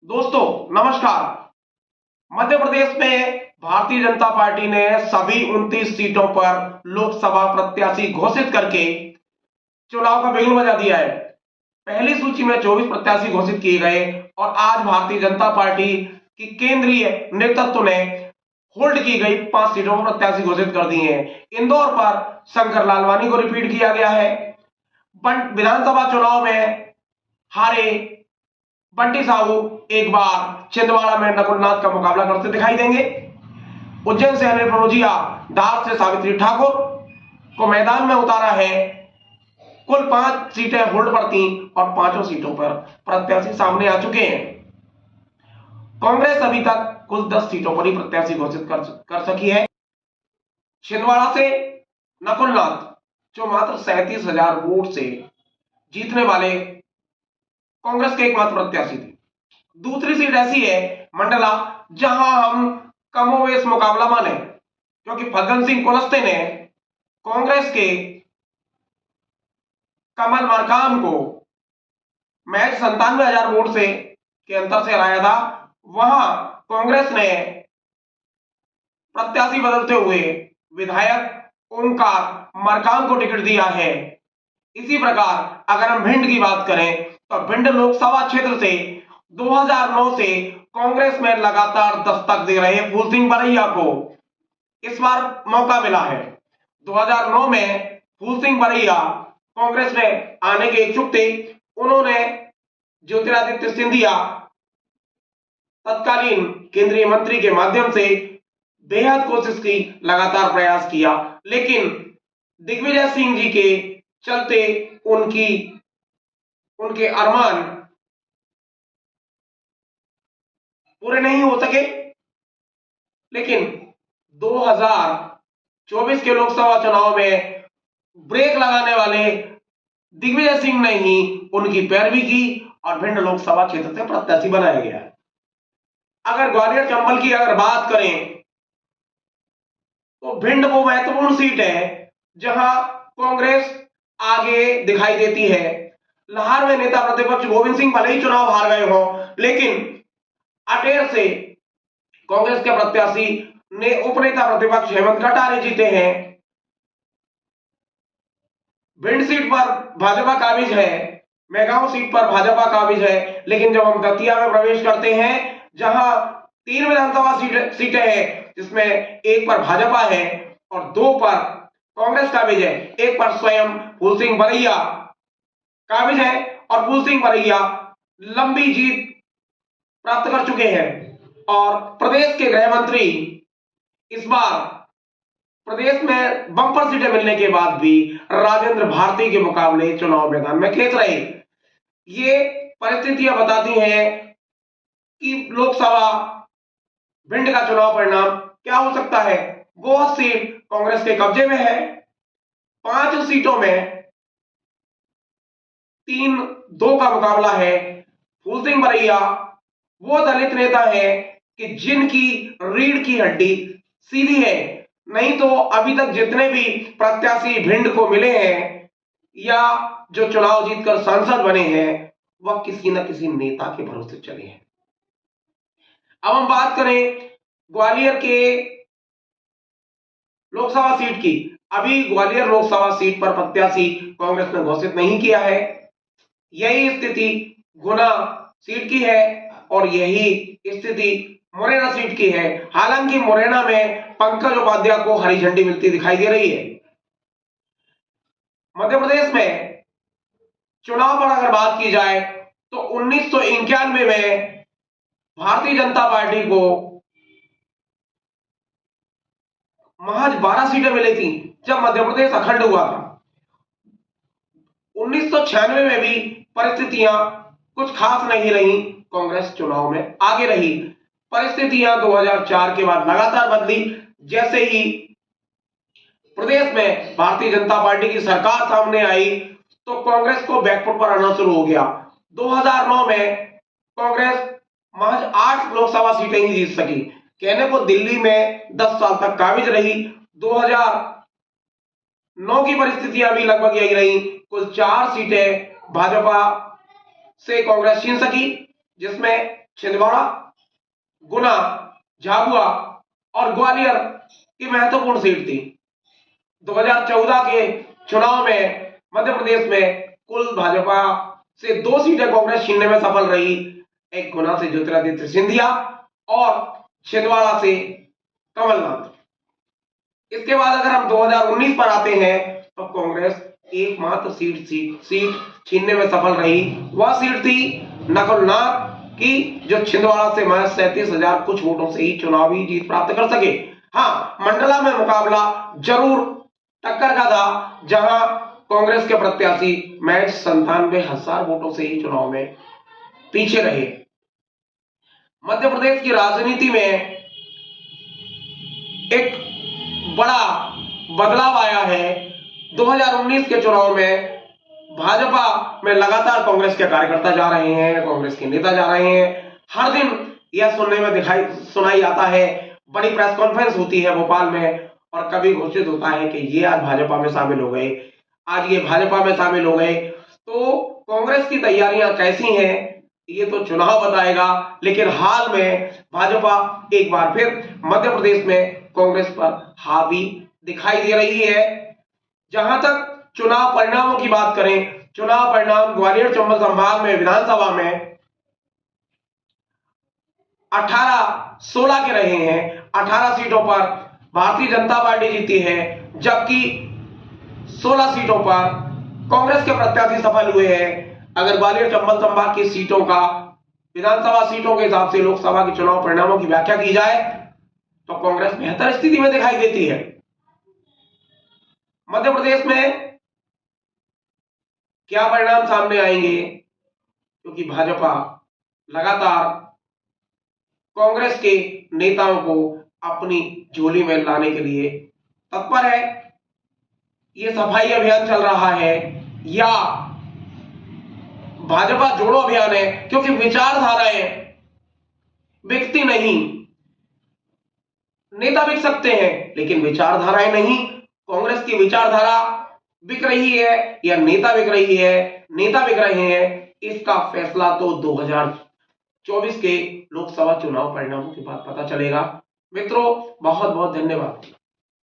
दोस्तों नमस्कार। मध्य प्रदेश में भारतीय जनता पार्टी ने सभी 29 सीटों पर लोकसभा प्रत्याशी घोषित करके चुनाव का बिगुल बजा दिया है। पहली सूची में 24 प्रत्याशी घोषित किए गए और आज भारतीय जनता पार्टी की केंद्रीय नेतृत्व ने होल्ड की गई 5 सीटों पर प्रत्याशी घोषित कर दिए हैं। इंदौर पर शंकर लालवानी को रिपीट किया गया है। विधानसभा चुनाव में हारे बंटी साहू एक बार छिंदवाड़ा में नकुलनाथ का मुकाबला करते दिखाई देंगे। उज्जैन से अनिल फरोजिया, धार से सावित्री ठाकुर को मैदान में उतारा है। कुल 5 सीटें होल्ड पर थी और 5 सीटों पर प्रत्याशी सामने आ चुके हैं। कांग्रेस अभी तक कुल 10 सीटों पर ही प्रत्याशी घोषित कर सकी है। छिंदवाड़ा से नकुलनाथ जो मात्र 37,000 वोट से जीतने वाले कांग्रेस के एकमात्र प्रत्याशी थे। दूसरी सीट ऐसी है मंडला, जहां हम कमोवेश मुकाबला माने, क्योंकि फग्गन सिंह कुलस्ते ने कांग्रेस के कमल मरकाम को महज 97,000 वोट से के अंतर से हराया था। वहां कांग्रेस ने प्रत्याशी बदलते हुए विधायक ओंकार मरकाम को टिकट दिया है। इसी प्रकार अगर हम भिंड की बात करें तो भिंड लोकसभा क्षेत्र से 2009 से कांग्रेस में लगातार दस्तक दे रहे फूल सिंह बरैया को इस बार मौका मिला है। 2009 में फूल सिंह बरैया कांग्रेस में आने के इच्छुक थे। उन्होंने ज्योतिरादित्य सिंधिया तत्कालीन केंद्रीय मंत्री के माध्यम से बेहद कोशिश की, लगातार प्रयास किया, लेकिन दिग्विजय सिंह जी के चलते उनके अरमान पूरे नहीं हो सके। लेकिन 2024 के लोकसभा चुनाव में ब्रेक लगाने वाले दिग्विजय सिंह ने ही उनकी पैरवी की और भिंड लोकसभा क्षेत्र से प्रत्याशी बनाया गया। अगर ग्वालियर चंबल की अगर बात करें तो भिंड वो महत्वपूर्ण सीट है जहां कांग्रेस आगे दिखाई देती है। लाहौर में नेता प्रतिपक्ष गोविंद सिंह भले ही चुनाव हार गए हो, लेकिन अटेर से कांग्रेस के प्रत्याशी ने उपनेता प्रतिपक्ष हेमंत कटारे जीते हैं। भिंड सीट पर भाजपा काबिज है, मेगांव सीट पर भाजपा काबिज है, लेकिन जब हम दतिया में प्रवेश करते हैं जहां 3 विधानसभा सीटें हैं, जिसमें एक पर भाजपा है और 2 पर कांग्रेस काबिज है, एक पर स्वयं फूल सिंह बरैया काबिज है और फूल सिंह बरैया लंबी जीत प्राप्त कर चुके हैं। और प्रदेश के गृह मंत्री इस बार प्रदेश में बम्पर सीटें मिलने के बाद भी राजेंद्र भारती के मुकाबले चुनाव मैदान में खेत रहे। ये परिस्थितियां बताती हैं कि लोकसभा भिंड का चुनाव परिणाम क्या हो सकता है। गोह सीट कांग्रेस के कब्जे में है। 5 सीटों में 3-2 का मुकाबला है। फूल सिंह बरैया वो दलित नेता है कि जिनकी रीढ़ की हड्डी सीधी है। नहीं तो अभी तक जितने भी प्रत्याशी भिंड को मिले हैं या जो चुनाव जीतकर सांसद बने हैं, वह किसी न किसी नेता के भरोसे चले हैं। अब हम बात करें ग्वालियर के लोकसभा सीट की। अभी ग्वालियर लोकसभा सीट पर प्रत्याशी कांग्रेस ने घोषित नहीं किया है। यही स्थिति गुना सीट की है और यही स्थिति मुरैना सीट की है। हालांकि मुरैना में पंकज उपाध्याय को हरी झंडी मिलती दिखाई दे रही है। मध्य प्रदेश में चुनाव पर अगर बात की जाए तो 1991 में भारतीय जनता पार्टी को महज 12 सीटें मिली थी जब मध्य प्रदेश अखंड हुआ था। 1996 में भी परिस्थितियां कुछ खास नहीं रही, कांग्रेस चुनाव में आगे रही। परिस्थितियां 2004 के बाद लगातार बदली। जैसे ही प्रदेश में भारतीय जनता पार्टी की सरकार सामने आई तो कांग्रेस को बैकफुट पर आना शुरू हो गया। 2009 में कांग्रेस महज 8 लोकसभा सीटें ही जीत सकी। कहने को दिल्ली में 10 साल तक काबिज रही। 2009 की परिस्थितियां भी लगभग यही रही। कुल 4 सीटें भाजपा से कांग्रेस छीन सकी, जिसमें छिंदवाड़ा, गुना, झाबुआ और ग्वालियर की महत्वपूर्ण सीट थी। 2014 के चुनाव में मध्य प्रदेश में कुल भाजपा से 2 सीटें कांग्रेस छीनने में सफल रही। एक गुना से ज्योतिरादित्य सिंधिया और छिंदवाड़ा से कमलनाथ। इसके बाद अगर हम 2019 पर आते हैं तो कांग्रेस एकमात्र सीट छीनने में सफल रही। वह सीट थी नकुलनाथ की, जो छिंदवाड़ा से महज 37,000 कुछ वोटों से ही चुनावी जीत प्राप्त कर सके। हाँ, मंडला में मुकाबला जरूर टक्कर का था, जहां कांग्रेस के प्रत्याशी महज 97,000 वोटों से ही चुनाव में पीछे रहे। मध्य प्रदेश की राजनीति में एक बड़ा बदलाव आया है। 2019 के चुनाव में भाजपा में लगातार कांग्रेस के कार्यकर्ता जा रहे हैं, कांग्रेस के नेता जा रहे हैं। हर दिन यह सुनने में सुनाई आता है, बड़ी प्रेस कॉन्फ्रेंस होती है भोपाल में और कभी घोषित होता है कि ये आज भाजपा में शामिल हो गए, आज ये भाजपा में शामिल हो गए। तो कांग्रेस की तैयारियां कैसी हैं ये तो चुनाव बताएगा, लेकिन हाल में भाजपा एक बार फिर मध्य प्रदेश में कांग्रेस पर हावी दिखाई दे रही है। जहां तक चुनाव परिणामों की बात करें, चुनाव परिणाम ग्वालियर चंबल संभाग में विधानसभा में 18-16 के रहे हैं। 18 सीटों पर भारतीय जनता पार्टी जीती है, जबकि 16 सीटों पर कांग्रेस के प्रत्याशी सफल हुए हैं। अगर ग्वालियर चंबल संभाग की सीटों का विधानसभा सीटों के हिसाब से लोकसभा के चुनाव परिणामों की व्याख्या की जाए तो कांग्रेस बेहतर स्थिति में दिखाई देती है। मध्य प्रदेश में क्या परिणाम सामने आएंगे, क्योंकि भाजपा लगातार कांग्रेस के नेताओं को अपनी झोली में लाने के लिए तत्पर है। ये सफाई अभियान चल रहा है या भाजपा जोड़ो अभियान है, क्योंकि विचारधाराएं बिकती नहीं। नेता बिक सकते हैं लेकिन विचारधाराएं नहीं। कांग्रेस की विचारधारा बिक रही है या नेता बिक रही है, नेता बिक रहे हैं, इसका फैसला तो 2024 के लोकसभा चुनाव परिणामों के बाद पता चलेगा। मित्रों, बहुत बहुत धन्यवाद।